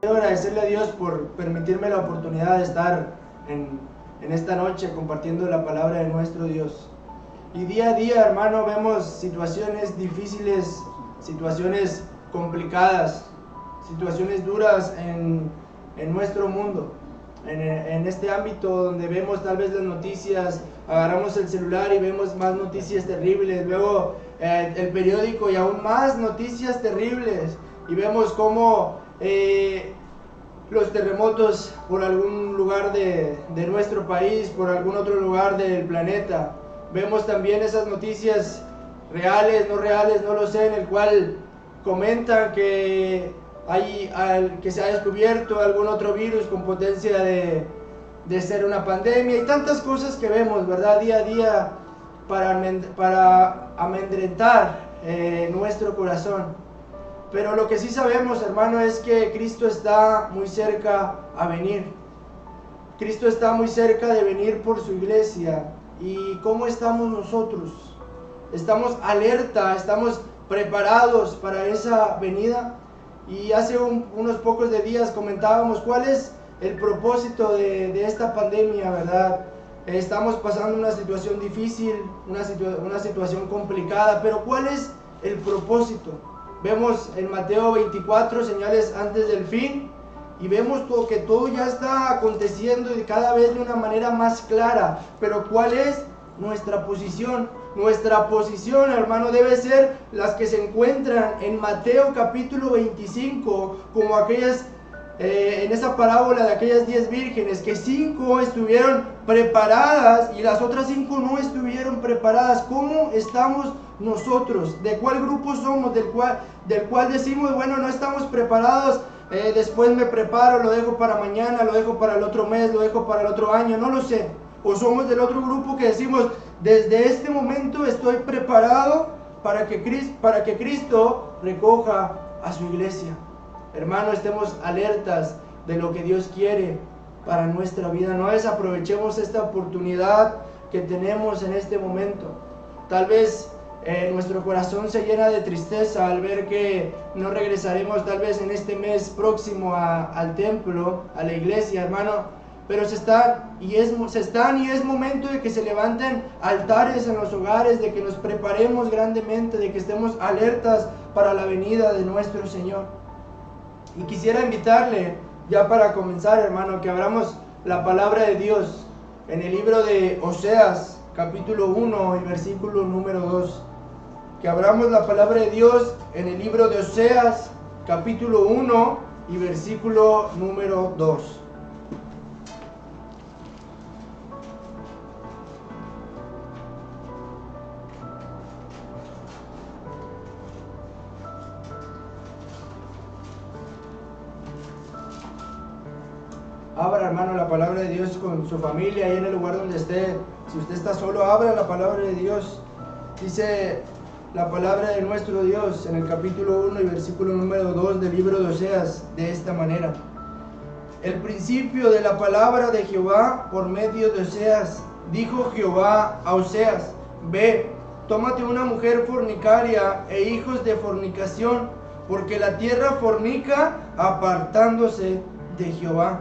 Quiero agradecerle a Dios por permitirme la oportunidad de estar en esta noche compartiendo la palabra de nuestro Dios. Y día a día, hermano, vemos situaciones difíciles, situaciones complicadas, situaciones duras en nuestro mundo. En este ámbito donde vemos tal vez las noticias, agarramos el celular y vemos más noticias terribles, luego el periódico y aún más noticias terribles, y vemos cómo los terremotos por algún lugar de nuestro país, por algún otro lugar del planeta. Vemos también esas noticias reales, no lo sé, en el cual comentan que se ha descubierto algún otro virus con potencia de ser una pandemia, y tantas cosas que vemos, ¿verdad? Día a día para amedrentar nuestro corazón. Pero lo que sí sabemos, hermano, es que Cristo está muy cerca a venir. Cristo está muy cerca de venir por su iglesia. ¿Y cómo estamos nosotros? ¿Estamos alerta? ¿Estamos preparados para esa venida? Y hace unos pocos de días comentábamos cuál es el propósito de esta pandemia, ¿verdad? Estamos pasando una situación difícil, una situación complicada, pero ¿cuál es el propósito? Vemos en Mateo 24 señales antes del fin, y vemos que todo ya está aconteciendo y cada vez de una manera más clara. Pero ¿cuál es nuestra posición? Nuestra posición, hermano, debe ser las que se encuentran en Mateo capítulo 25, como aquellas, en esa parábola de aquellas 10 vírgenes, que 5 estuvieron preparadas y las otras 5 no estuvieron preparadas. ¿Cómo estamos nosotros? ¿De cuál grupo somos? Del cual decimos, bueno, no estamos preparados, después me preparo, lo dejo para mañana, lo dejo para el otro mes, lo dejo para el otro año, no lo sé. O somos del otro grupo que decimos, desde este momento estoy preparado para que Cristo recoja a su iglesia. Hermano, estemos alertas de lo que Dios quiere para nuestra vida. No desaprovechemos esta oportunidad que tenemos en este momento. Tal vez nuestro corazón se llena de tristeza al ver que no regresaremos tal vez en este mes próximo al templo, a la iglesia, hermano. Pero y es momento de que se levanten altares en los hogares, de que nos preparemos grandemente, de que estemos alertas para la venida de nuestro Señor. Y quisiera invitarle, ya para comenzar, hermano, que abramos la palabra de Dios en el libro de Oseas, capítulo 1 y versículo número 2. Que abramos la palabra de Dios en el libro de Oseas, capítulo 1 y versículo número 2. Abra, hermano, la palabra de Dios con su familia, ahí en el lugar donde esté. Si usted está solo, abra la palabra de Dios. Dice la palabra de nuestro Dios en el capítulo 1 y versículo número 2 del libro de Oseas de esta manera. El principio de la palabra de Jehová por medio de Oseas. Dijo Jehová a Oseas: ve, tómate una mujer fornicaria e hijos de fornicación, porque la tierra fornica apartándose de Jehová.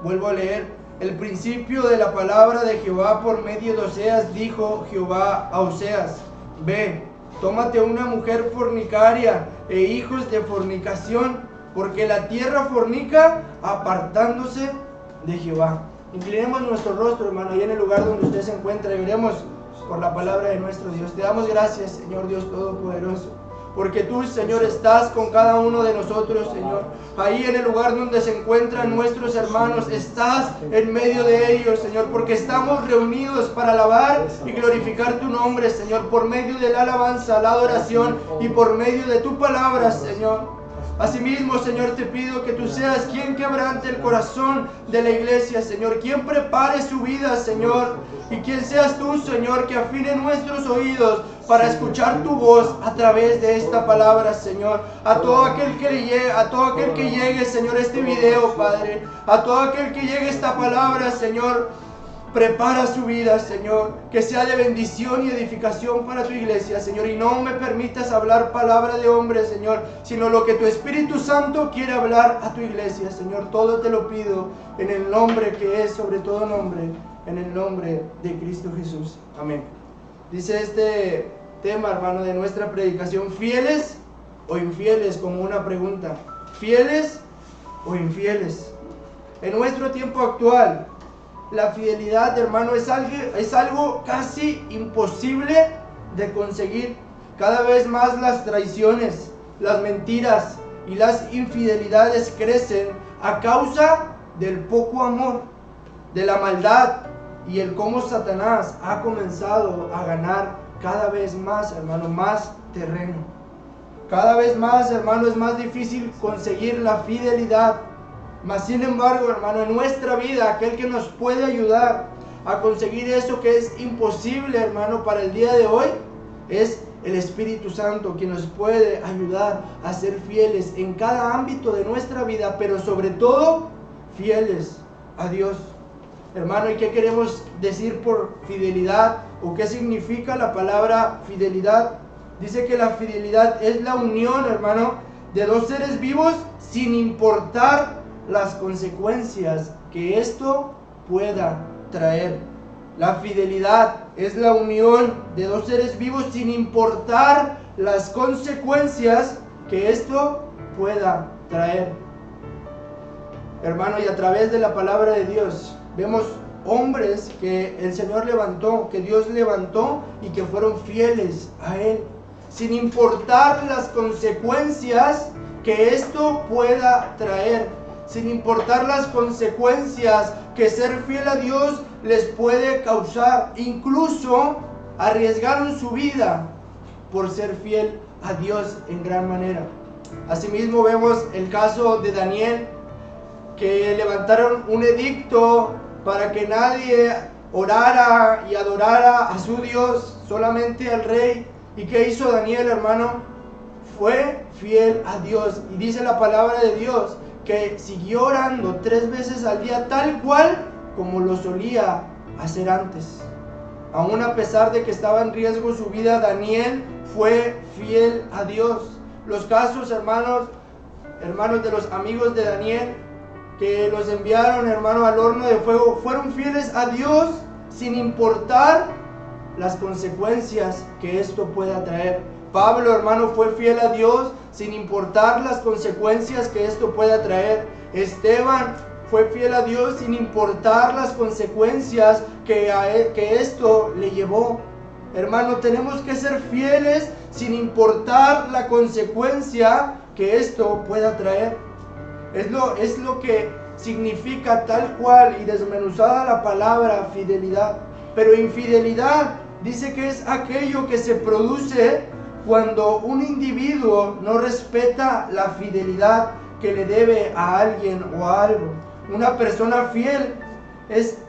Vuelvo a leer. El principio de la palabra de Jehová por medio de Oseas. Dijo Jehová a Oseas: ve, tómate una mujer fornicaria e hijos de fornicación, porque la tierra fornica apartándose de Jehová. Inclinemos nuestro rostro, hermano, ahí en el lugar donde usted se encuentra, y veremos por la palabra de nuestro Dios. Te damos gracias, Señor Dios Todopoderoso, porque tú, Señor, estás con cada uno de nosotros, Señor. Ahí en el lugar donde se encuentran nuestros hermanos, estás en medio de ellos, Señor, porque estamos reunidos para alabar y glorificar tu nombre, Señor, por medio de la alabanza, la adoración y por medio de tu palabra, Señor. Asimismo, Señor, te pido que tú seas quien quebrante el corazón de la iglesia, Señor, quien prepare su vida, Señor, y quien seas tú, Señor, que afine nuestros oídos para escuchar tu voz a través de esta palabra, Señor. A todo aquel que llegue, Señor, este video, Padre, a todo aquel que llegue esta palabra, Señor, Prepara su vida, Señor, que sea de bendición y edificación para tu iglesia, Señor. Y no me permitas hablar palabra de hombre, Señor, sino lo que tu Espíritu Santo quiere hablar a tu iglesia, Señor. Todo te lo pido en el nombre que es sobre todo nombre, en el nombre de Cristo Jesús. Amén. Dice este tema, hermano, de nuestra predicación: ¿fieles o infieles? Como una pregunta. ¿Fieles o infieles? En nuestro tiempo actual, la fidelidad, hermano, es algo casi imposible de conseguir. Cada vez más las traiciones, las mentiras y las infidelidades crecen a causa del poco amor, de la maldad y el cómo Satanás ha comenzado a ganar cada vez más, hermano, más terreno. Cada vez más, hermano, es más difícil conseguir la fidelidad. Mas sin embargo, hermano, en nuestra vida, aquel que nos puede ayudar a conseguir eso que es imposible, hermano, para el día de hoy, es el Espíritu Santo, quien nos puede ayudar a ser fieles en cada ámbito de nuestra vida, pero sobre todo, fieles a Dios. Hermano, ¿y qué queremos decir por fidelidad? ¿O qué significa la palabra fidelidad? Dice que la fidelidad es la unión, hermano, de dos seres vivos sin importar las consecuencias que esto pueda traer. La fidelidad es la unión de dos seres vivos sin importar las consecuencias que esto pueda traer. Hermano, y a través de la palabra de Dios vemos hombres que el Señor levantó, que Dios levantó y que fueron fieles a Él, sin importar las consecuencias que esto pueda traer. Sin importar las consecuencias que ser fiel a Dios les puede causar. Incluso arriesgaron su vida por ser fiel a Dios en gran manera. Asimismo vemos el caso de Daniel, que levantaron un edicto para que nadie orara y adorara a su Dios, solamente al rey. ¿Y qué hizo Daniel, hermano? Fue fiel a Dios. Y dice la palabra de Dios que siguió orando 3 veces al día, tal cual como lo solía hacer antes. Aún a pesar de que estaba en riesgo su vida, Daniel fue fiel a Dios. Los casos, hermanos de los amigos de Daniel, que los enviaron, hermano, al horno de fuego, fueron fieles a Dios sin importar las consecuencias que esto pueda traer. Pablo, hermano, fue fiel a Dios sin importar las consecuencias que esto pueda traer. Esteban fue fiel a Dios sin importar las consecuencias que esto le llevó. Hermano, tenemos que ser fieles sin importar la consecuencia que esto pueda traer. Es lo que significa tal cual y desmenuzada la palabra fidelidad. Pero infidelidad dice que es aquello que se produce cuando un individuo no respeta la fidelidad que le debe a alguien o a algo. Una persona fiel es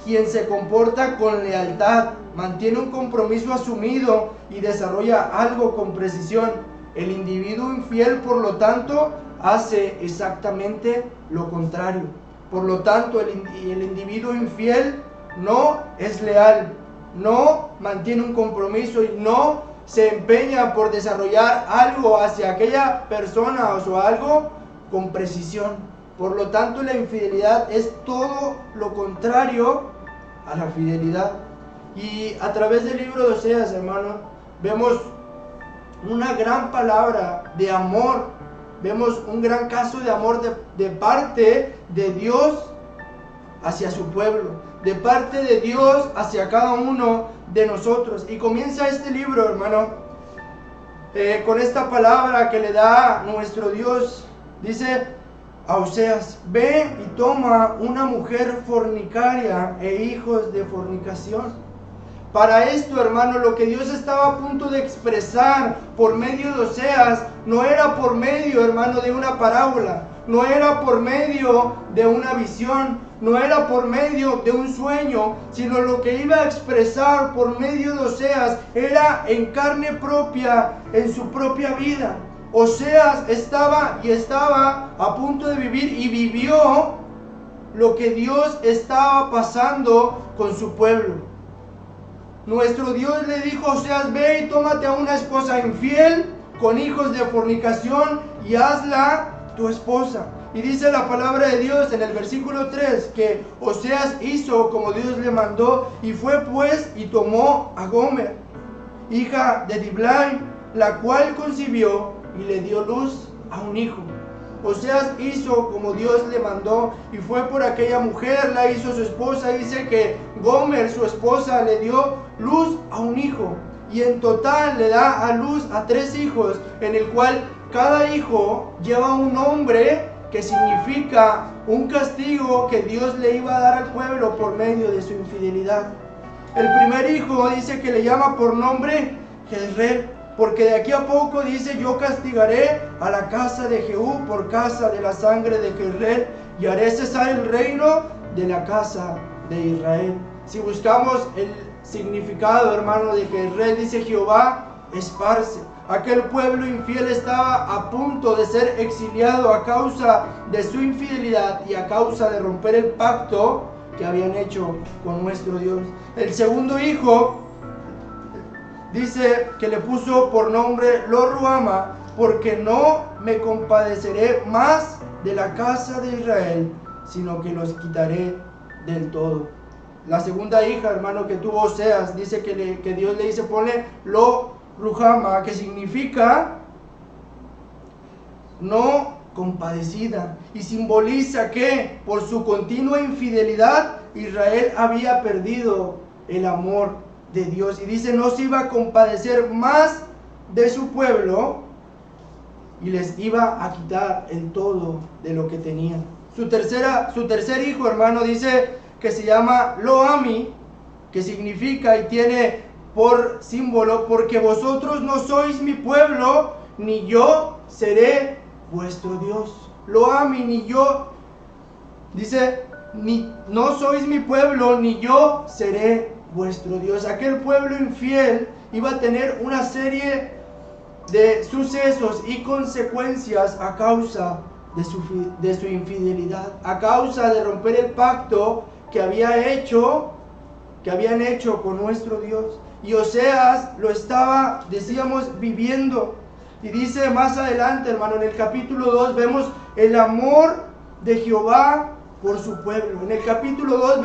quien se comporta con lealtad, mantiene un compromiso asumido y desarrolla algo con precisión. El individuo infiel, por lo tanto, hace exactamente lo contrario. Por lo tanto, el individuo infiel no es leal, no mantiene un compromiso y no se empeña por desarrollar algo hacia aquella persona o algo con precisión. Por lo tanto, la infidelidad es todo lo contrario a la fidelidad. Y a través del libro de Oseas, hermano, vemos una gran palabra de amor. Vemos un gran caso de amor de parte de Dios hacia su pueblo, de parte de Dios hacia cada uno de nosotros. Y comienza este libro, hermano, con esta palabra que le da nuestro Dios. Dice a Oseas: ve y toma una mujer fornicaria e hijos de fornicación. Para esto, hermano, lo que Dios estaba a punto de expresar por medio de Oseas no era por medio, hermano, de una parábola, no era por medio de una visión, no era por medio de un sueño, sino lo que iba a expresar por medio de Oseas era en carne propia, en su propia vida. Oseas estaba a punto de vivir y vivió lo que Dios estaba pasando con su pueblo. Nuestro Dios le dijo a Oseas: ve y tómate a una esposa infiel con hijos de fornicación y hazla tu esposa. Y dice la palabra de Dios en el versículo 3 que Oseas hizo como Dios le mandó, y fue pues y tomó a Gomer, hija de Diblai, la cual concibió y le dio luz a un hijo. Oseas hizo como Dios le mandó y fue por aquella mujer, la hizo su esposa. Dice que Gomer, su esposa, le dio luz a un hijo, y en total le da a luz a 3 hijos, en el cual cada hijo lleva un nombre que significa un castigo que Dios le iba a dar al pueblo por medio de su infidelidad. El primer hijo dice que le llama por nombre Jezreel, porque de aquí a poco dice: yo castigaré a la casa de Jehú por causa de la sangre de Jezreel, y haré cesar el reino de la casa de Israel. Si buscamos el significado, hermano, de Jezreel, dice: Jehová esparce. Aquel pueblo infiel estaba a punto de ser exiliado a causa de su infidelidad y a causa de romper el pacto que habían hecho con nuestro Dios. El segundo hijo dice que le puso por nombre Lo-ruhama, porque no me compadeceré más de la casa de Israel, sino que los quitaré del todo. La segunda hija, hermano, que tuvo Oseas, dice que Dios le dice: ponle Lo-ruhama, que significa no compadecida, y simboliza que por su continua infidelidad Israel había perdido el amor de Dios, y dice: no se iba a compadecer más de su pueblo y les iba a quitar el todo de lo que tenían. Su tercer hijo, hermano, dice que se llama Lo-ami, que significa y tiene por símbolo: porque vosotros no sois mi pueblo, ni yo seré vuestro Dios. Lo-ami, ni yo, dice, no sois mi pueblo, ni yo seré vuestro Dios. Aquel pueblo infiel iba a tener una serie de sucesos y consecuencias a causa de su infidelidad, a causa de romper el pacto que habían hecho con nuestro Dios. Y Oseas lo estaba, decíamos, viviendo. Y dice más adelante, hermano, en el capítulo 2 vemos el amor de Jehová por su pueblo. En el capítulo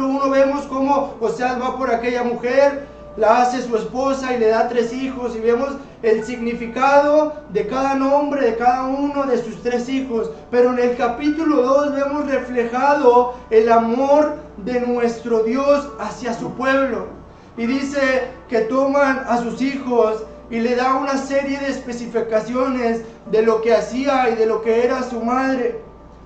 1 vemos cómo Oseas va por aquella mujer, la hace su esposa y le da 3 hijos, y vemos el significado de cada nombre de cada uno de sus 3 hijos. Pero en el capítulo 2 vemos reflejado el amor de nuestro Dios hacia su pueblo. Y dice que toman a sus hijos y le da una serie de especificaciones de lo que hacía y de lo que era su madre,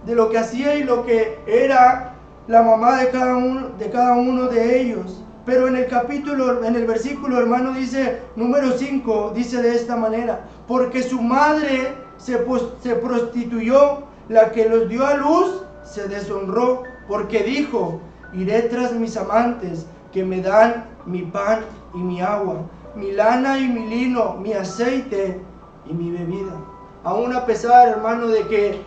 de lo que hacía y lo que era la mamá de cada uno de ellos. Pero en el versículo, hermano, dice, número 5, dice de esta manera: porque su madre se prostituyó, la que los dio a luz se deshonró, porque dijo: iré tras mis amantes, que me dan mi pan y mi agua, mi lana y mi lino, mi aceite y mi bebida. Aún a pesar, hermano, de que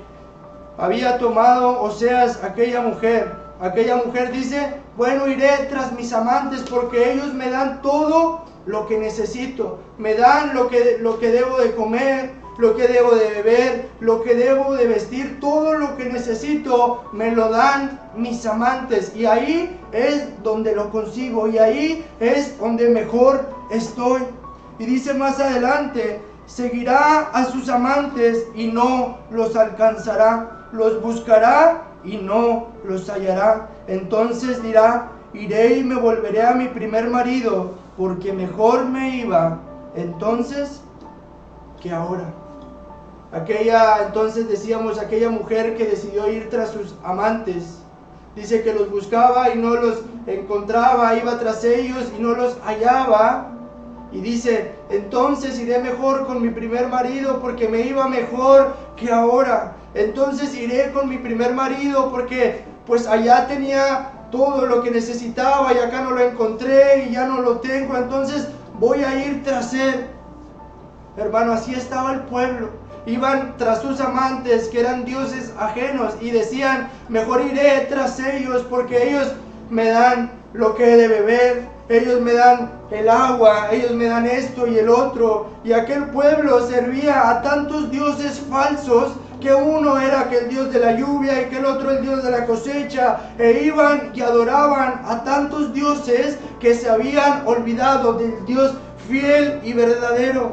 había tomado Oseas aquella mujer dice: bueno, iré tras mis amantes porque ellos me dan todo lo que necesito, me dan lo que debo de comer, lo que debo de beber, lo que debo de vestir, todo lo que necesito me lo dan mis amantes, y ahí es donde lo consigo, y ahí es donde mejor estoy. Y dice más adelante: seguirá a sus amantes y no los alcanzará, los buscará y no los hallará. Entonces dirá: iré y me volveré a mi primer marido, porque mejor me iba entonces que ahora. Entonces decíamos, aquella mujer que decidió ir tras sus amantes, dice que los buscaba y no los encontraba, iba tras ellos y no los hallaba. Y dice: entonces iré mejor con mi primer marido, porque me iba mejor que ahora. Entonces iré con mi primer marido, porque pues allá tenía todo lo que necesitaba y acá no lo encontré y ya no lo tengo. Entonces voy a ir tras él. Hermano, así estaba el pueblo. Iban tras sus amantes, que eran dioses ajenos, y decían: mejor iré tras ellos, porque ellos me dan lo que he de beber, ellos me dan el agua, ellos me dan esto y el otro. Y aquel pueblo servía a tantos dioses falsos, que uno era que el dios de la lluvia y que el otro el dios de la cosecha, e iban y adoraban a tantos dioses que se habían olvidado del Dios fiel y verdadero.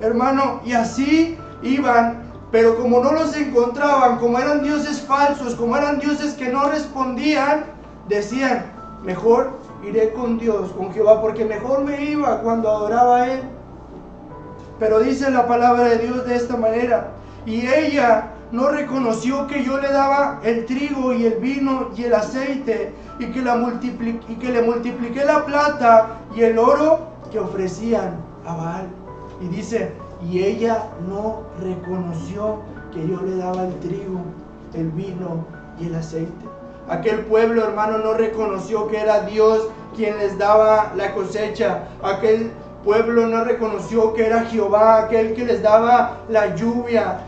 Hermano, y así iban, pero como no los encontraban, como eran dioses falsos, como eran dioses que no respondían, decían: mejor iré con Dios, con Jehová, porque mejor me iba cuando adoraba a Él. Pero dice la palabra de Dios de esta manera: y ella no reconoció que yo le daba el trigo y el vino y el aceite, y que le multipliqué la plata y el oro que ofrecían a Baal. Y dice: y ella no reconoció que yo le daba el trigo, el vino y el aceite. Aquel pueblo, hermano, no reconoció que era Dios quien les daba la cosecha. Aquel pueblo no reconoció que era Jehová aquel que les daba la lluvia.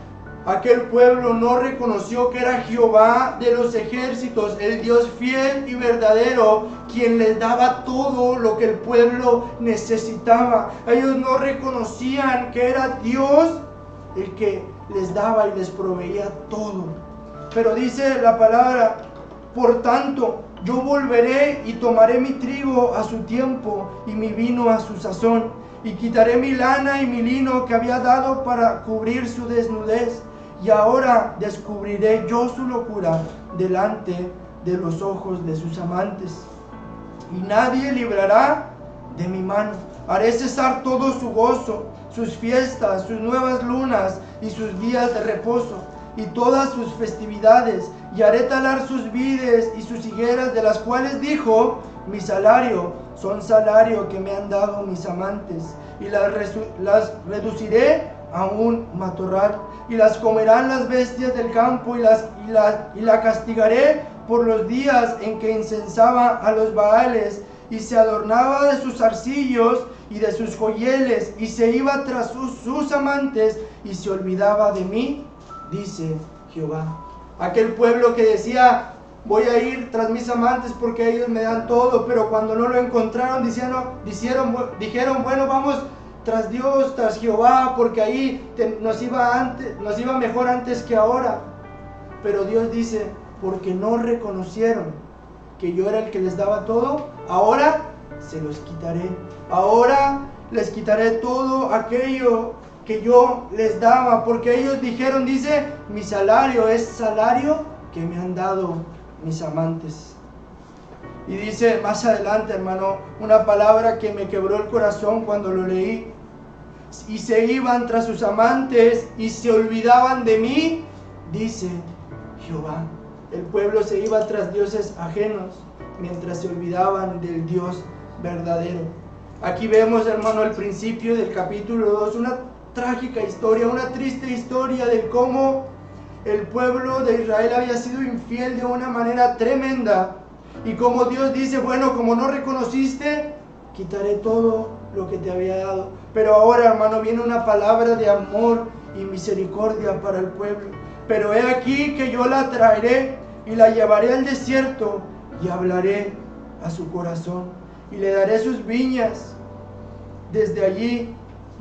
Aquel pueblo no reconoció que era Jehová de los ejércitos, el Dios fiel y verdadero, quien les daba todo lo que el pueblo necesitaba. Ellos no reconocían que era Dios el que les daba y les proveía todo. Pero dice la palabra: por tanto, yo volveré y tomaré mi trigo a su tiempo y mi vino a su sazón, y quitaré mi lana y mi lino que había dado para cubrir su desnudez. Y ahora descubriré yo su locura delante de los ojos de sus amantes, y nadie librará de mi mano. Haré cesar todo su gozo, sus fiestas, sus nuevas lunas y sus días de reposo, y todas sus festividades, y haré talar sus vides y sus higueras, de las cuales dijo: mi salario son salario que me han dado mis amantes, y las reduciré a un matorral, y las comerán las bestias del campo, y la castigaré por los días en que incensaba a los Baales, y se adornaba de sus arcillos y de sus joyeles, y se iba tras sus amantes, y se olvidaba de mí, dice Jehová. Aquel pueblo que decía: voy a ir tras mis amantes porque ellos me dan todo, pero cuando no lo encontraron, dijeron: bueno, vamos tras Dios, tras Jehová, porque ahí nos iba mejor antes que ahora. Pero Dios dice: porque no reconocieron que yo era el que les daba todo, ahora se los quitaré. Ahora les quitaré todo aquello que yo les daba, porque ellos dijeron, dice: mi salario es salario que me han dado mis amantes. Y dice más adelante, hermano, una palabra que me quebró el corazón cuando lo leí: y se iban tras sus amantes y se olvidaban de mí, dice Jehová. El pueblo se iba tras dioses ajenos mientras se olvidaban del Dios verdadero. Aquí vemos, hermano, el principio del capítulo 2, una trágica historia, una triste historia de cómo el pueblo de Israel había sido infiel de una manera tremenda, y como Dios dice: bueno, como no reconociste, quitaré todo lo que te había dado. Pero ahora, hermano, viene una palabra de amor y misericordia para el pueblo. Pero he aquí que yo la traeré y la llevaré al desierto, y hablaré a su corazón, y le daré sus viñas desde allí,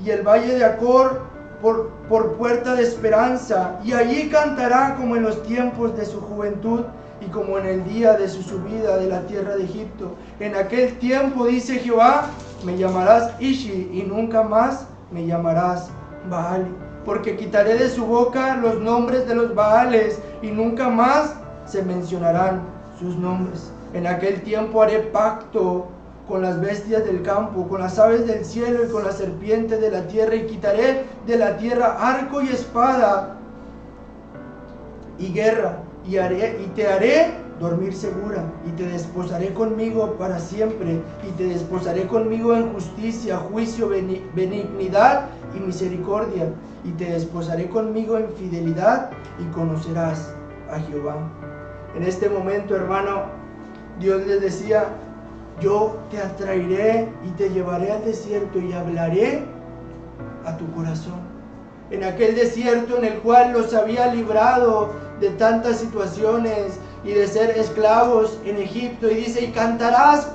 y el valle de Acor por puerta de esperanza, y allí cantará como en los tiempos de su juventud, y como en el día de su subida de la tierra de Egipto. En aquel tiempo, dice Jehová, me llamarás Ishi, y nunca más me llamarás Baal, porque quitaré de su boca los nombres de los Baales, y nunca más se mencionarán sus nombres. En aquel tiempo haré pacto con las bestias del campo, con las aves del cielo y con las serpientes de la tierra, y quitaré de la tierra arco y espada y guerra, y te haré dormir segura, y te desposaré conmigo para siempre, y te desposaré conmigo en justicia, juicio, benignidad y misericordia, y te desposaré conmigo en fidelidad, y conocerás a Jehová. En este momento, hermano, Dios les decía: yo te atraeré y te llevaré al desierto, y hablaré a tu corazón. En aquel desierto en el cual los había librado de tantas situaciones y de ser esclavos en Egipto. Y dice, y cantarás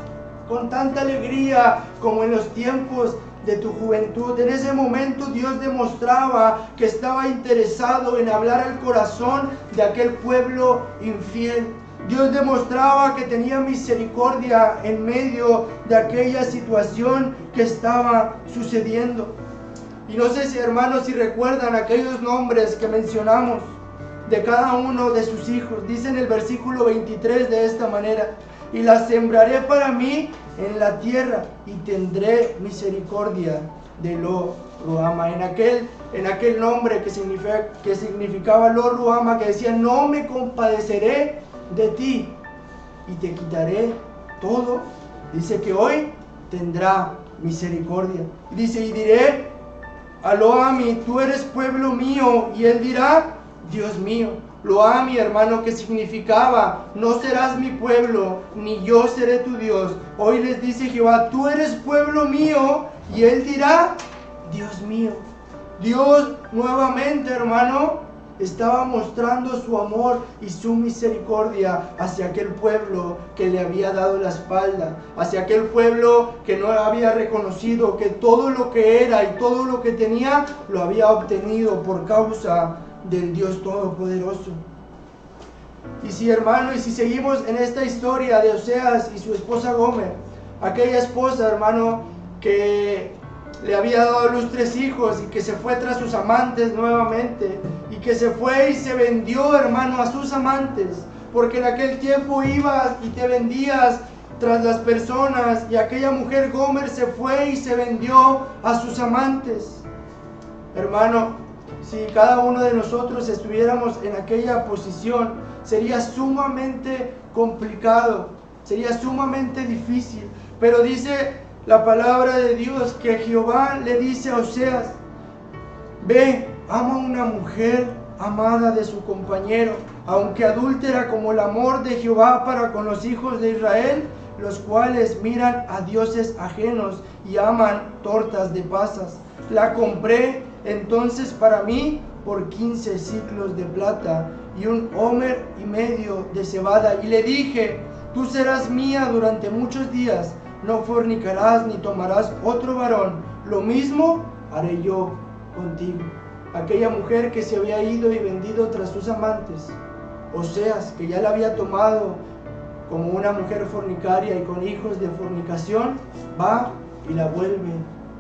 con tanta alegría como en los tiempos de tu juventud. En ese momento Dios demostraba que estaba interesado en hablar al corazón de aquel pueblo infiel. Dios demostraba que tenía misericordia en medio de aquella situación que estaba sucediendo. Y no sé si, hermanos, si recuerdan aquellos nombres que mencionamos de cada uno de sus hijos. Dice en el versículo 23 de esta manera: y las sembraré para mí en la tierra y tendré misericordia de Lo Ruhama. En aquel nombre que significaba Lo Ruhama, que decía, no me compadeceré de ti y te quitaré todo. Dice que hoy tendrá misericordia. Dice, y diré a Lo-Ami, tú eres pueblo mío, y él dirá, Dios mío. Lo-Ami, hermano, que significaba, no serás mi pueblo, ni yo seré tu Dios. Hoy les dice Jehová, tú eres pueblo mío, y él dirá, Dios mío. Dios nuevamente, hermano, estaba mostrando su amor y su misericordia hacia aquel pueblo que le había dado la espalda, hacia aquel pueblo que no había reconocido que todo lo que era y todo lo que tenía lo había obtenido por causa del Dios Todopoderoso. Y si, hermano, y si seguimos en esta historia de Oseas y su esposa Gomer, aquella esposa, hermano, que le había dado a luz 3 hijos y que se fue tras sus amantes nuevamente, y que se fue y se vendió, hermano, a sus amantes, porque en aquel tiempo ibas y te vendías tras las personas, y aquella mujer Gomer se fue y se vendió a sus amantes. Hermano, si cada uno de nosotros estuviéramos en aquella posición, sería sumamente complicado, sería sumamente difícil. Pero dice la palabra de Dios que Jehová le dice a Oseas, ve, ama a una mujer amada de su compañero, aunque adúltera como el amor de Jehová para con los hijos de Israel, los cuales miran a dioses ajenos y aman tortas de pasas. La compré entonces para mí por 15 siclos de plata y 1,5 homer de cebada. Y le dije, tú serás mía durante muchos días, no fornicarás ni tomarás otro varón. Lo mismo haré yo contigo. Aquella mujer que se había ido y vendido tras sus amantes, Oseas, que ya la había tomado como una mujer fornicaria y con hijos de fornicación, va y la vuelve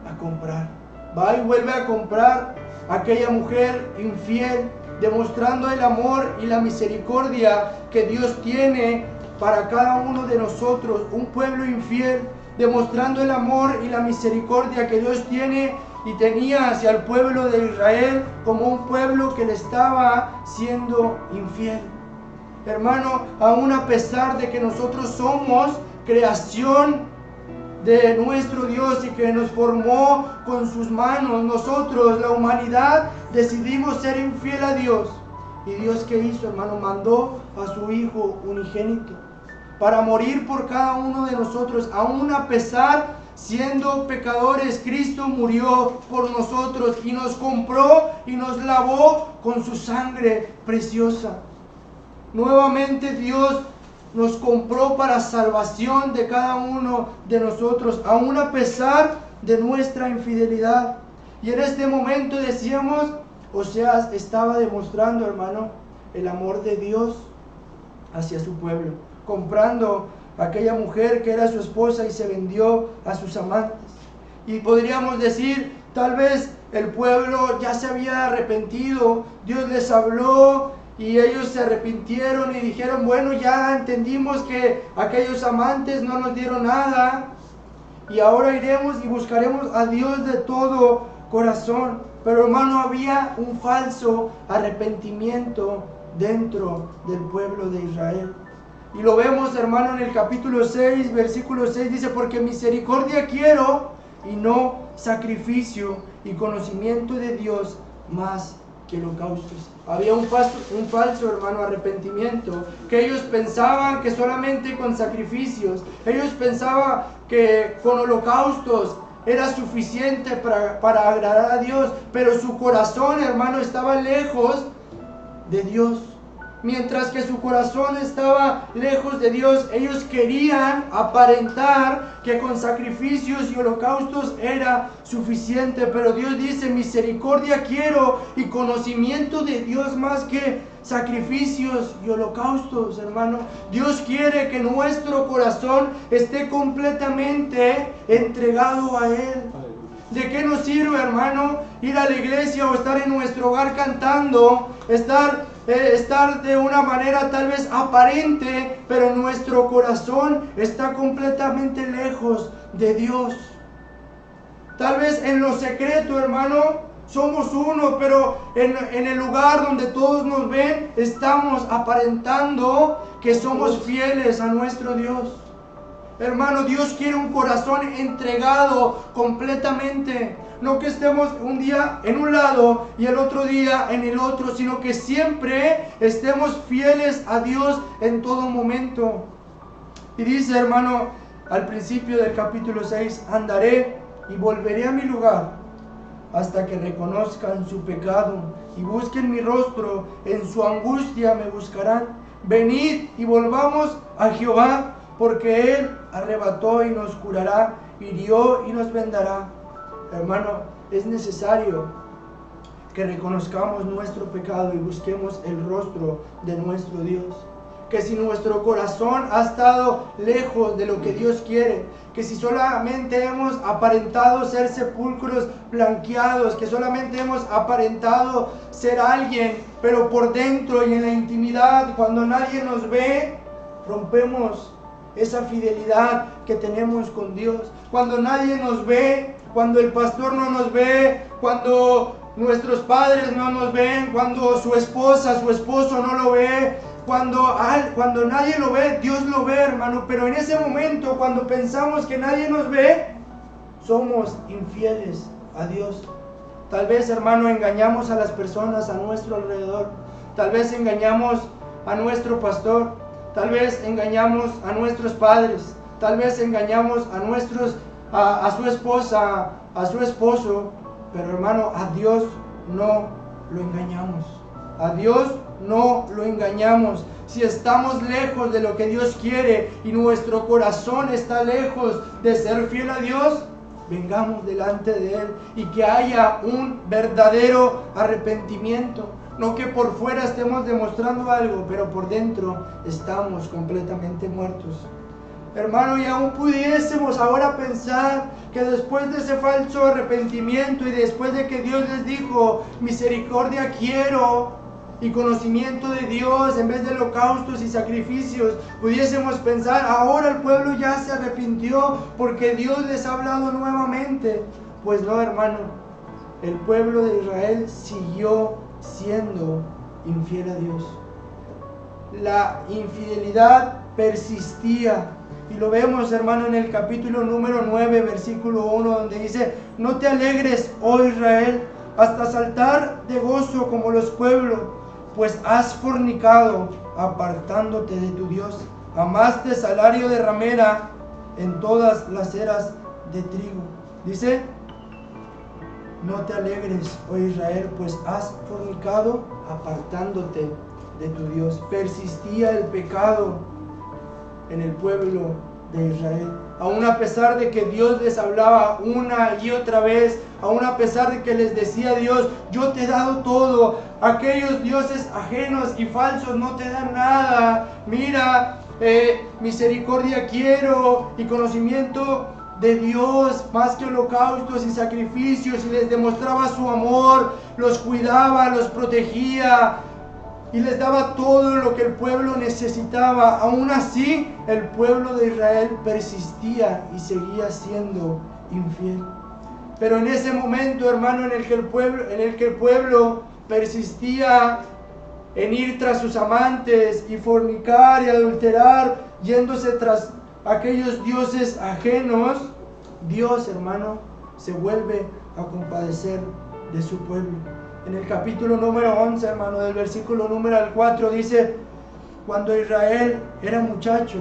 a comprar. Va y vuelve a comprar a aquella mujer infiel, demostrando el amor y la misericordia que Dios tiene para cada uno de nosotros, un pueblo infiel, demostrando el amor y la misericordia que Dios tiene y tenía hacia el pueblo de Israel como un pueblo que le estaba siendo infiel. Hermano, aún a pesar de que nosotros somos creación de nuestro Dios y que nos formó con sus manos, nosotros, la humanidad, decidimos ser infiel a Dios. ¿Y Dios qué hizo, hermano? Mandó a su Hijo unigénito para morir por cada uno de nosotros. Aún a pesar, siendo pecadores, Cristo murió por nosotros y nos compró y nos lavó con su sangre preciosa. Nuevamente Dios nos compró para salvación de cada uno de nosotros, aún a pesar de nuestra infidelidad. Y en este momento decíamos, Oseas estaba demostrando, hermano, el amor de Dios hacia su pueblo, comprando a aquella mujer que era su esposa y se vendió a sus amantes. Y podríamos decir, tal vez el pueblo ya se había arrepentido, Dios les habló y ellos se arrepintieron y dijeron, bueno, ya entendimos que aquellos amantes no nos dieron nada y ahora iremos y buscaremos a Dios de todo corazón. Pero, hermano, había un falso arrepentimiento dentro del pueblo de Israel. Y lo vemos, hermano, en el capítulo 6, versículo 6, dice, porque misericordia quiero y no sacrificio, y conocimiento de Dios más que holocaustos. Había un falso, hermano, arrepentimiento, que ellos pensaban que solamente con sacrificios, ellos pensaban que con holocaustos era suficiente para agradar a Dios, pero su corazón, hermano, estaba lejos de Dios. Mientras que su corazón estaba lejos de Dios, ellos querían aparentar que con sacrificios y holocaustos era suficiente. Pero Dios dice: misericordia quiero y conocimiento de Dios más que sacrificios y holocaustos, hermano. Dios quiere que nuestro corazón esté completamente entregado a Él. ¿De qué nos sirve, hermano, ir a la iglesia o estar en nuestro hogar cantando, estar de una manera tal vez aparente, pero nuestro corazón está completamente lejos de Dios? Tal vez en lo secreto, hermano, somos uno, pero en el lugar donde todos nos ven, estamos aparentando que somos fieles a nuestro Dios. Hermano, Dios quiere un corazón entregado completamente. No que estemos un día en un lado y el otro día en el otro, sino que siempre estemos fieles a Dios en todo momento. Y dice, hermano, al principio del capítulo 6, andaré y volveré a mi lugar hasta que reconozcan su pecado y busquen mi rostro. En su angustia me buscarán. Venid y volvamos a Jehová, porque Él arrebató y nos curará, hirió y nos vendará. Hermano, es necesario que reconozcamos nuestro pecado y busquemos el rostro de nuestro Dios. Que si nuestro corazón ha estado lejos de lo que Dios quiere, que si solamente hemos aparentado ser sepulcros blanqueados, que solamente hemos aparentado ser alguien, pero por dentro y en la intimidad, cuando nadie nos ve, rompemos esa fidelidad que tenemos con Dios. Cuando nadie nos ve, cuando el pastor no nos ve, cuando nuestros padres no nos ven, cuando su esposa, su esposo no lo ve, cuando nadie lo ve, Dios lo ve, hermano. Pero en ese momento, cuando pensamos que nadie nos ve, somos infieles a Dios. Tal vez, hermano, engañamos a las personas a nuestro alrededor. Tal vez engañamos a nuestro pastor. Tal vez engañamos a nuestros padres. Tal vez engañamos a su esposa, a su esposo. Pero, hermano, a Dios no lo engañamos. A Dios no lo engañamos. Si estamos lejos de lo que Dios quiere y nuestro corazón está lejos de ser fiel a Dios, vengamos delante de Él y que haya un verdadero arrepentimiento. No que por fuera estemos demostrando algo, pero por dentro estamos completamente muertos. Hermano, y aún pudiésemos ahora pensar que después de ese falso arrepentimiento y después de que Dios les dijo, misericordia quiero y conocimiento de Dios en vez de holocaustos y sacrificios, pudiésemos pensar, ahora el pueblo ya se arrepintió porque Dios les ha hablado nuevamente. Pues no, hermano, el pueblo de Israel siguió siendo infiel a Dios. La infidelidad persistía. Y lo vemos, hermano, en el capítulo número 9, versículo 1, donde dice, no te alegres, oh Israel, hasta saltar de gozo como los pueblos, pues has fornicado, apartándote de tu Dios. Amaste salario de ramera en todas las eras de trigo. Dice, no te alegres, oh Israel, pues has fornicado, apartándote de tu Dios. Persistía el pecado en el pueblo de Israel. Aún a pesar de que Dios les hablaba una y otra vez, aún a pesar de que les decía Dios, yo te he dado todo, aquellos dioses ajenos y falsos no te dan nada. Mira, misericordia quiero y conocimiento de Dios más que holocaustos y sacrificios, y les demostraba su amor, los cuidaba, los protegía y les daba todo lo que el pueblo necesitaba. Aún así, el pueblo de Israel persistía y seguía siendo infiel. Pero en ese momento, hermano, en el que el pueblo persistía en ir tras sus amantes y fornicar y adulterar, yéndose tras aquellos dioses ajenos, Dios, hermano, se vuelve a compadecer de su pueblo. En el capítulo número 11, hermano, del versículo número 4, dice, cuando Israel era muchacho,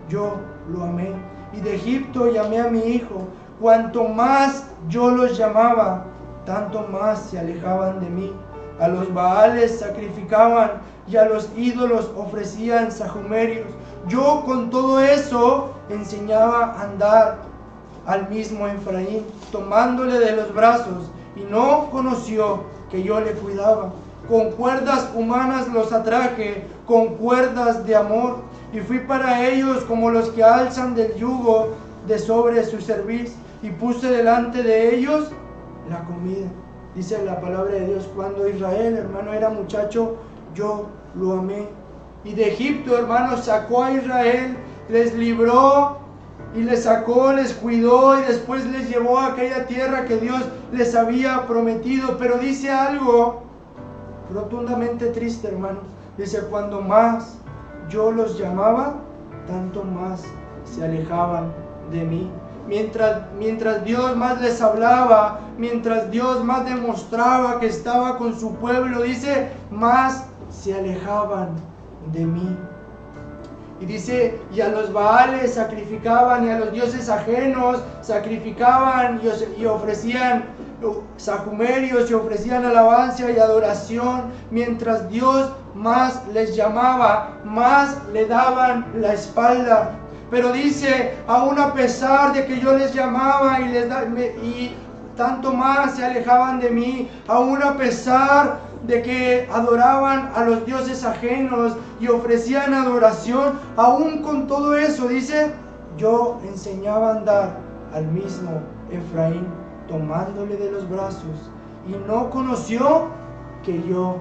yo lo amé, y de Egipto llamé a mi hijo. cuanto más yo los llamaba, tanto más se alejaban de mí. A los Baales sacrificaban y a los ídolos ofrecían sahumerios. Yo con todo eso enseñaba a andar al mismo Efraín, tomándole de los brazos, y no conoció que yo le cuidaba. Con cuerdas humanas los atraje, con cuerdas de amor, y fui para ellos como los que alzan del yugo de sobre su cerviz, y puse delante de ellos la comida. Dice la palabra de Dios, cuando Israel, hermano, era muchacho, yo lo amé. Y de Egipto, hermano, sacó a Israel, les libró y les sacó, les cuidó y después les llevó a aquella tierra que Dios les había prometido. Pero dice algo rotundamente triste, hermano. Dice, cuando más yo los llamaba, tanto más se alejaban de mí. Mientras Dios más les hablaba, mientras Dios más demostraba que estaba con su pueblo, dice, más se alejaban de mí. Y dice, y a los Baales sacrificaban, y a los dioses ajenos sacrificaban y ofrecían sahumerios y ofrecían alabanza y adoración. Mientras Dios más les llamaba, más le daban la espalda. Pero dice, aún a pesar de que yo les llamaba y tanto más se alejaban de mí, aún a pesar de que adoraban a los dioses ajenos y ofrecían adoración, aún con todo eso, dice, yo enseñaba a andar al mismo Efraín, tomándole de los brazos, y no conoció que yo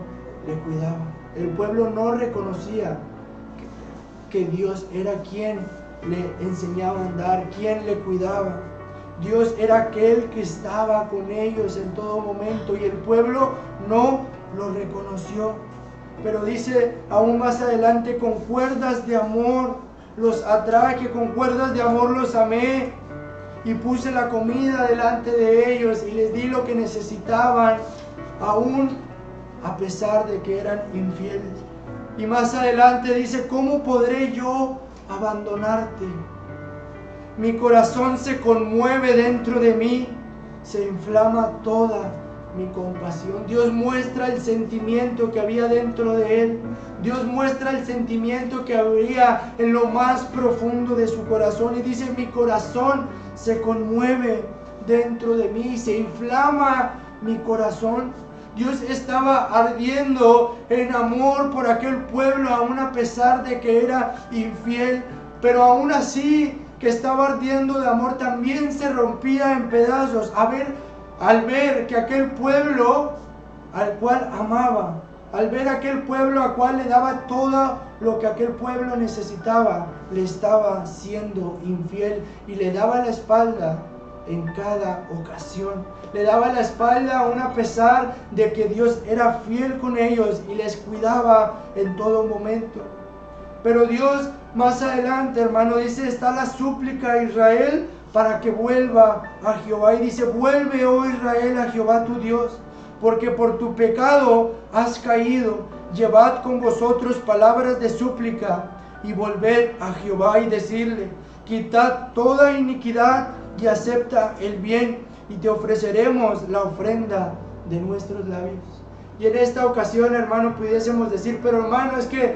le cuidaba. El pueblo no reconocía que Dios era quien le enseñaba a andar, quien le cuidaba. Dios era aquel que estaba con ellos en todo momento, y el pueblo no lo reconoció. Pero dice aún más adelante, con cuerdas de amor los atraje, con cuerdas de amor los amé, y puse la comida delante de ellos y les di lo que necesitaban, aún a pesar de que eran infieles. Y más adelante dice, ¿cómo podré yo abandonarte? Mi corazón se conmueve dentro de mí, se inflama toda mi compasión. Dios muestra el sentimiento que había dentro de él. Dios muestra el sentimiento que había en lo más profundo de su corazón, y dice, mi corazón se conmueve dentro de mí, se inflama mi corazón. Dios estaba ardiendo en amor por aquel pueblo, aún a pesar de que era infiel, pero aún así que estaba ardiendo de amor, también se rompía en pedazos al ver que aquel pueblo al cual amaba, al ver aquel pueblo al cual le daba todo lo que aquel pueblo necesitaba, le estaba siendo infiel y le daba la espalda en cada ocasión. Le daba la espalda aún a pesar de que Dios era fiel con ellos y les cuidaba en todo momento. Pero Dios más adelante, hermano, dice, está la súplica a Israel para que vuelva a Jehová. Y dice, vuelve, oh Israel, a Jehová tu Dios, porque por tu pecado has caído. Llevad con vosotros palabras de súplica y volved a Jehová y decirle, quitad toda iniquidad y acepta el bien, y te ofreceremos la ofrenda de nuestros labios. Y en esta ocasión, hermano, pudiésemos decir, pero hermano, es que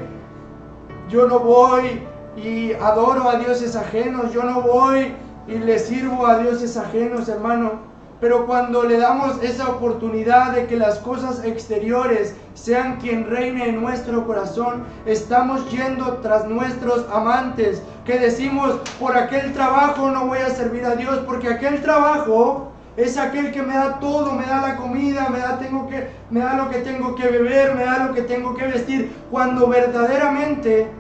yo no voy y adoro a dioses ajenos, yo no voy y le sirvo a dioses ajenos, hermano. Pero cuando le damos esa oportunidad de que las cosas exteriores sean quien reine en nuestro corazón, estamos yendo tras nuestros amantes, que decimos, por aquel trabajo no voy a servir a Dios, porque aquel trabajo es aquel que me da todo, me da la comida, me da lo que tengo que beber, me da lo que tengo que vestir, cuando verdaderamente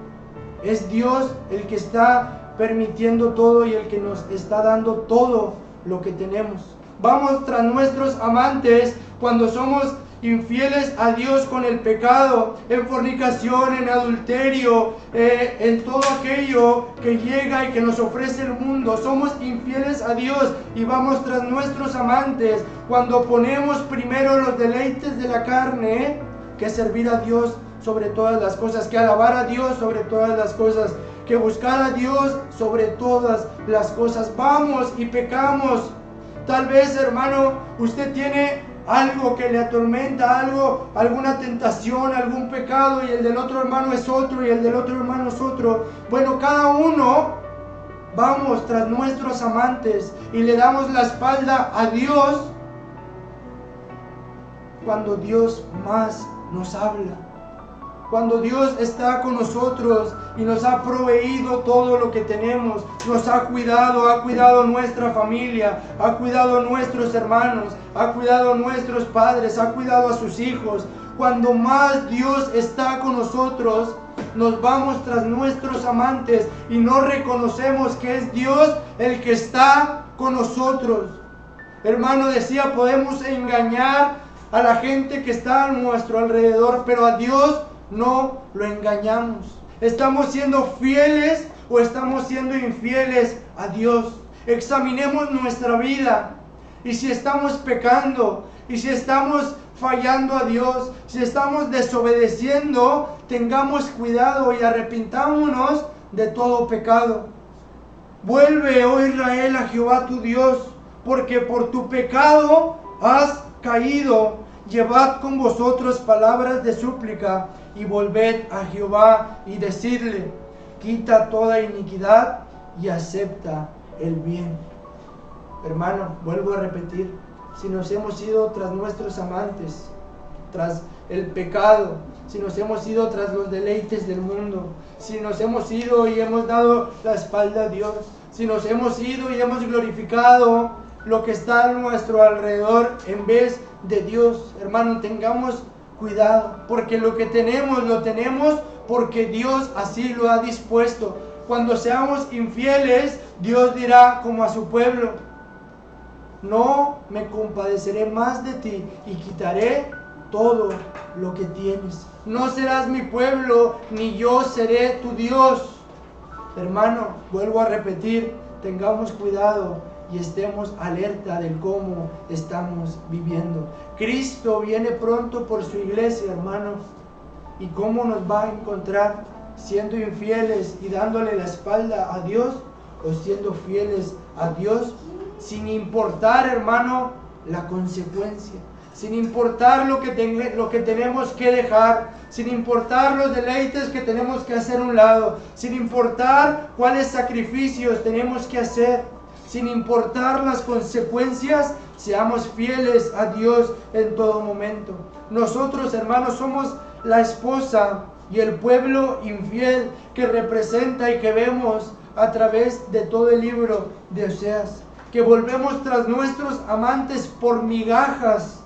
es Dios el que está permitiendo todo y el que nos está dando todo lo que tenemos. Vamos tras nuestros amantes cuando somos infieles a Dios con el pecado, en fornicación, en adulterio, en todo aquello que llega y que nos ofrece el mundo. Somos infieles a Dios y vamos tras nuestros amantes cuando ponemos primero los deleites de la carne que servir a Dios sobre todas las cosas, que alabar a Dios sobre todas las cosas, que buscar a Dios sobre todas las cosas. Vamos y pecamos. Tal vez, hermano, usted tiene algo que le atormenta, alguna tentación, algún pecado, y el del otro hermano es otro, y el del otro hermano es otro. Bueno, cada uno vamos tras nuestros amantes y le damos la espalda a Dios cuando Dios más nos habla. Cuando Dios está con nosotros y nos ha proveído todo lo que tenemos, nos ha cuidado nuestra familia, ha cuidado nuestros hermanos, ha cuidado nuestros padres, ha cuidado a sus hijos. Cuando más Dios está con nosotros, nos vamos tras nuestros amantes y no reconocemos que es Dios el que está con nosotros. Hermano, decía, podemos engañar a la gente que está a nuestro alrededor, pero a Dios no lo engañamos. ¿Estamos siendo fieles o estamos siendo infieles a Dios? Examinemos nuestra vida, y si estamos pecando, y si estamos fallando a Dios, si estamos desobedeciendo, tengamos cuidado y arrepintámonos de todo pecado. Vuelve, oh Israel, a Jehová tu Dios, porque por tu pecado has caído. Llevad con vosotros palabras de súplica y volved a Jehová y decidle: quita toda iniquidad y acepta el bien. Hermano, vuelvo a repetir, si nos hemos ido tras nuestros amantes, tras el pecado, si nos hemos ido tras los deleites del mundo, si nos hemos ido y hemos dado la espalda a Dios, si nos hemos ido y hemos glorificado lo que está a nuestro alrededor en vez de Dios, hermano, tengamos cuidado, porque lo que tenemos, lo tenemos porque Dios así lo ha dispuesto. Cuando seamos infieles, Dios dirá como a su pueblo: no me compadeceré más de ti y quitaré todo lo que tienes. No serás mi pueblo, ni yo seré tu Dios. Hermano, vuelvo a repetir, tengamos cuidado y estemos alerta de cómo estamos viviendo. Cristo viene pronto por su iglesia, hermano. ¿Y cómo nos va a encontrar? ¿Siendo infieles y dándole la espalda a Dios, o siendo fieles a Dios sin importar, hermano, la consecuencia? Sin importar lo que tenemos que dejar, sin importar los deleites que tenemos que hacer a un lado, sin importar cuáles sacrificios tenemos que hacer, sin importar las consecuencias, seamos fieles a Dios en todo momento. Nosotros, hermanos, somos la esposa y el pueblo infiel que representa y que vemos a través de todo el libro de Oseas, que volvemos tras nuestros amantes por migajas,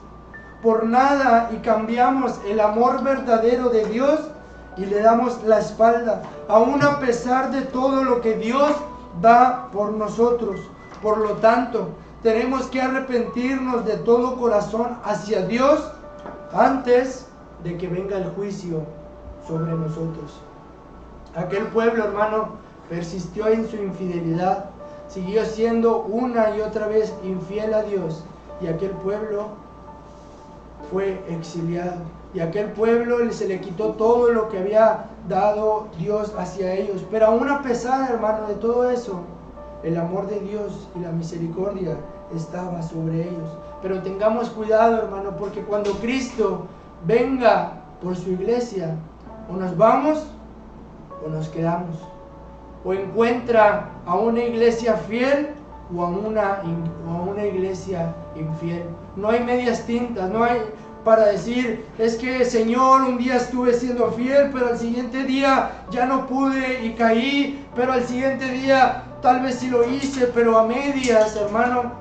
por nada, y cambiamos el amor verdadero de Dios y le damos la espalda, aún a pesar de todo lo que Dios da por nosotros. Por lo tanto, tenemos que arrepentirnos de todo corazón hacia Dios antes de que venga el juicio sobre nosotros. Aquel pueblo, hermano, persistió en su infidelidad, siguió siendo una y otra vez infiel a Dios, y aquel pueblo fue exiliado, y a aquel pueblo se le quitó todo lo que había dado Dios hacia ellos. Pero aún a pesar, hermano, de todo eso, el amor de Dios y la misericordia estaba sobre ellos. Pero tengamos cuidado, hermano, porque cuando Cristo venga por su iglesia, o nos vamos o nos quedamos. O encuentra a una iglesia fiel o a una iglesia infiel. No hay medias tintas, no hay para decir, es que Señor, un día estuve siendo fiel, pero al siguiente día ya no pude y caí, pero al siguiente día tal vez sí lo hice, pero a medias, hermano.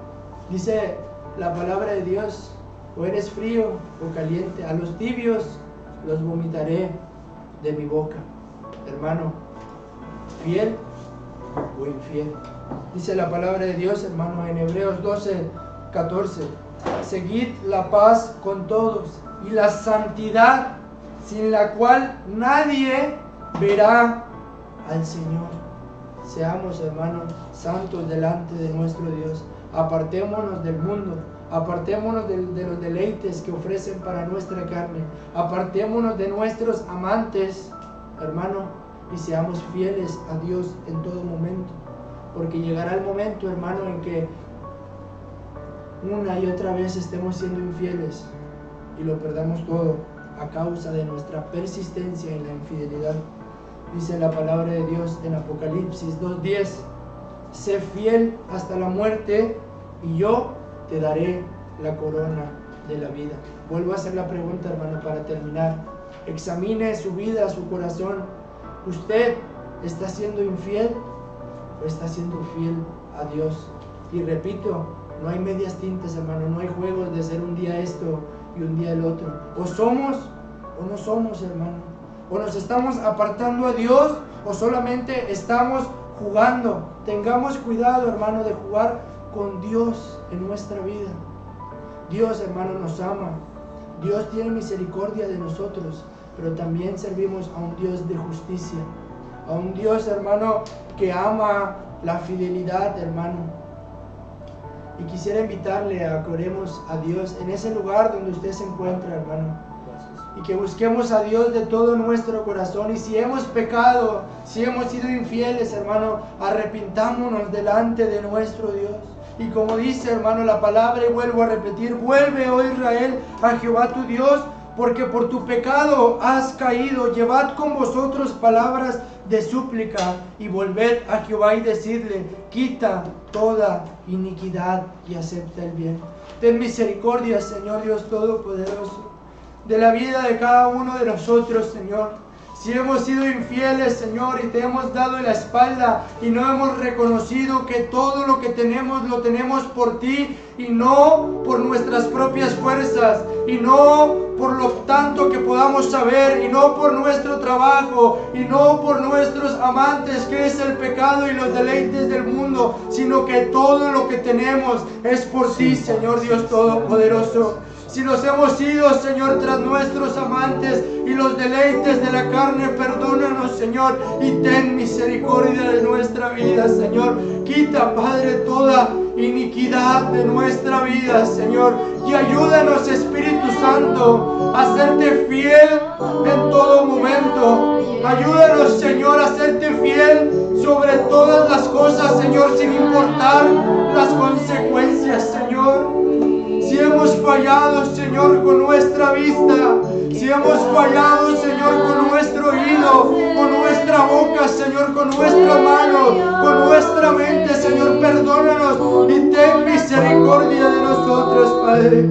Dice la palabra de Dios: o eres frío o caliente, a los tibios los vomitaré de mi boca. Hermano, fiel o infiel. Dice la palabra de Dios, hermano, en Hebreos 12:14: seguid la paz con todos y la santidad, sin la cual nadie verá al Señor. Seamos, hermanos, santos delante de nuestro Dios. Apartémonos del mundo, apartémonos de los deleites que ofrecen para nuestra carne, apartémonos de nuestros amantes, hermano, y seamos fieles a Dios en todo momento, porque llegará el momento, hermano, en que una y otra vez estemos siendo infieles y lo perdamos todo a causa de nuestra persistencia en la infidelidad. Dice la palabra de Dios en Apocalipsis 2:10: sé fiel hasta la muerte y yo te daré la corona de la vida. Vuelvo a hacer la pregunta, hermano, para terminar. Examine su vida, su corazón. ¿Usted está siendo infiel o está siendo fiel a Dios? Y repito, no hay medias tintas, hermano, no hay juegos de ser un día esto y un día el otro. O somos o no somos, hermano. O nos estamos apartando a Dios o solamente estamos jugando. Tengamos cuidado, hermano, de jugar con Dios en nuestra vida. Dios, hermano, nos ama. Dios tiene misericordia de nosotros, pero también servimos a un Dios de justicia, a un Dios, hermano, que ama la fidelidad, hermano. Y quisiera invitarle a que oremos a Dios en ese lugar donde usted se encuentra, hermano, y que busquemos a Dios de todo nuestro corazón. Y si hemos pecado, si hemos sido infieles, hermano, arrepintámonos delante de nuestro Dios. Y como dice, hermano, la palabra, y vuelvo a repetir: vuelve, oh Israel, a Jehová tu Dios, porque por tu pecado has caído. Llevad con vosotros palabras de súplica y volved a Jehová y decidle: quita toda iniquidad y acepta el bien. Ten misericordia, Señor Dios Todopoderoso, de la vida de cada uno de nosotros, Señor. Si hemos sido infieles, Señor, y te hemos dado la espalda y no hemos reconocido que todo lo que tenemos lo tenemos por ti y no por nuestras propias fuerzas, y no por lo tanto que podamos saber, y no por nuestro trabajo, y no por nuestros amantes, que es el pecado y los deleites del mundo, sino que todo lo que tenemos es por ti, Señor Dios Todopoderoso. Si nos hemos ido, Señor, tras nuestros amantes y los deleites de la carne, perdónanos, Señor, y ten misericordia de nuestra vida, Señor. Quita, Padre, toda iniquidad de nuestra vida, Señor, y ayúdanos, Espíritu Santo, a serte fiel en todo momento. Ayúdanos, Señor, a serte fiel sobre todas las cosas, Señor, sin importar las consecuencias, Señor. Si hemos fallado, Señor, con nuestra vista, si hemos fallado, Señor, con nuestro oído, con nuestra boca, Señor, con nuestra mano, con nuestra mente, Señor, perdónanos y ten misericordia de nosotros, Padre.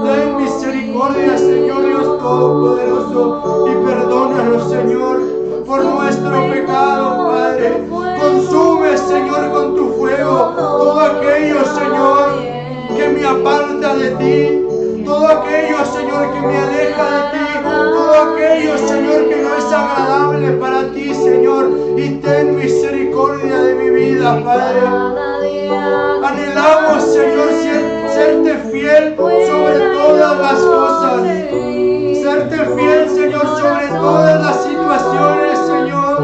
Ten misericordia, Señor Dios Todopoderoso, y perdónanos, Señor, por nuestro pecado, Padre. Consume, Señor, con tu fuego todo aquello, Señor, que me aparta de ti, todo aquello, Señor, que me aleja de ti, todo aquello, Señor, que no es agradable para ti, Señor, y ten misericordia de mi vida, Padre. Anhelamos, Señor, serte fiel sobre todas las cosas, serte fiel, Señor, sobre todas las situaciones, Señor.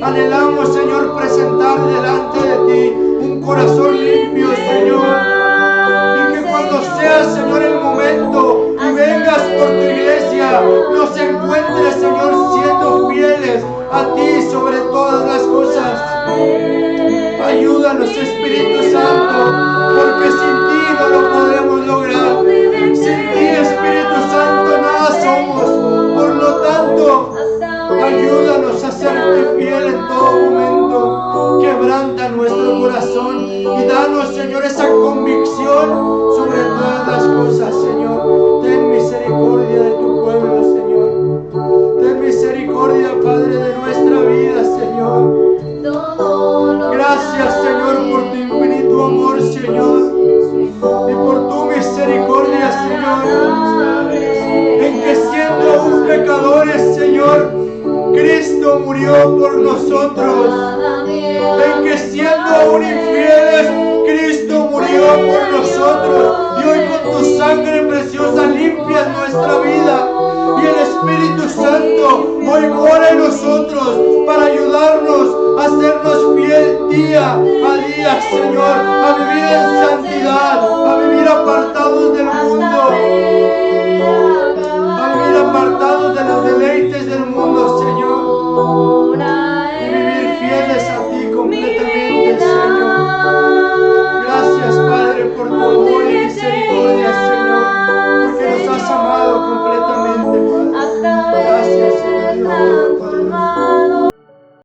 Anhelamos, Señor, presentar delante de ti un corazón limpio, Señor, y que cuando sea, Señor, el momento y vengas por tu iglesia, nos encuentres, Señor, siendo fieles a ti sobre todas las cosas. Ayúdanos, Espíritu Santo, porque sin ti no lo podremos lograr. Sin ti, Espíritu Santo, nada somos. Por lo tanto, ayúdanos a serte fiel en todo momento. Quebranta nuestro corazón y danos, Señor, esa convicción sobre todas las cosas, Señor. Ten misericordia de tu pueblo, Señor. Ten misericordia, Padre, de nuestra vida, Señor. Gracias, Señor, por tu infinito amor, Señor, y por tu misericordia, Señor, en que siendo aún pecadores, Señor, Cristo murió por nosotros. En que siendo aún infieles, Cristo murió por nosotros. Y hoy con tu sangre preciosa limpias nuestra vida. Y el Espíritu Santo hoy mora en nosotros para ayudarnos a hacernos fiel día a día, Señor,